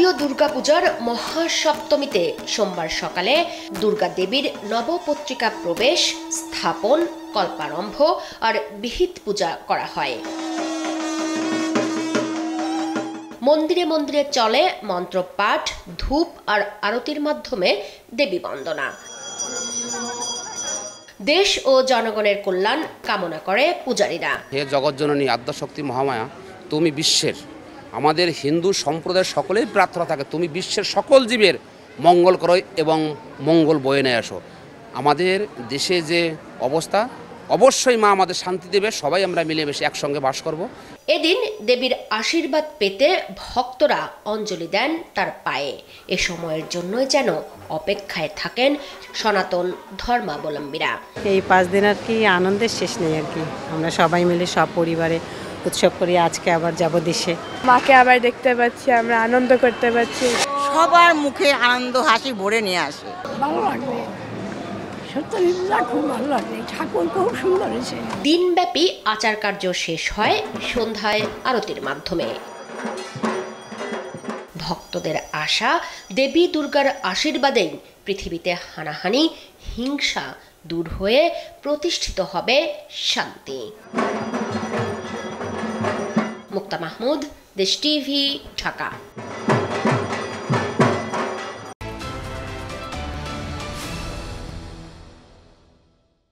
শারদীয় দুর্গাপূজার মহাসপ্তমীতে সোমবার সকালে দুর্গা দেবীর নবপত্রিকা প্রবেশ, স্থাপন, কল্পারম্ভ আর বিহিত পূজা করা হয়। মন্দিরে মন্দিরে চলে মন্ত্রপাঠ, ধূপ আর আরতির মাধ্যমে দেবী বন্দনা। দেশ ও জনগণের কল্যাণ কামনা করে পূজারীরা। হে জগৎজননী আদ্যশক্তি মহামায়া, তুমি বিশ্বের, আমাদের হিন্দু সম্প্রদায়ের সকলেই প্রার্থনা থাকে তুমি বিশ্বের সকল জীবের মঙ্গল করো এবং মঙ্গল বয়ে নিয়ে আসো। আমাদের দেশে যে অবস্থা, অবশ্যই মা আমাদের শান্তি দেবে, সবাই আমরা মিলেমিশে একসঙ্গে বাস করব। এদিন দেবীর আশীর্বাদ পেতে ভক্তরা অঞ্জলি দেন তার পায়ে। এ সময়ের জন্যই যেন অপেক্ষায় থাকেন সনাতন ধর্মাবলম্বীরা। এই 5 দিন আর কি আনন্দের শেষ নেই আর কি। আমরা সবাই মিলে সব পরিবারে উৎসব করি। আজকে আবার যাব দেশে, মাকে আবার দেখতে পাচ্ছি, আমরা আনন্দ করতে পারছি। সবার মুখে আনন্দ হাসি ভরে নিয়ে আসে। ভালো লাগবে, সত্যি খুব ভালো লাগবে। ঠাকুর খুব সুন্দর হয়েছে। দিনব্যাপী আচার কার্য শেষ হয় সন্ধ্যায় আরতির মাধ্যমে। ভক্তদের আশা, দেবী দুর্গার আশীর্বাদেই পৃথিবীতে হানাহানি, হিংসা দূর হয়ে প্রতিষ্ঠিত হবে শান্তি। মুক্তা মাহমুদ, দেশ টিভি, ঢাকা।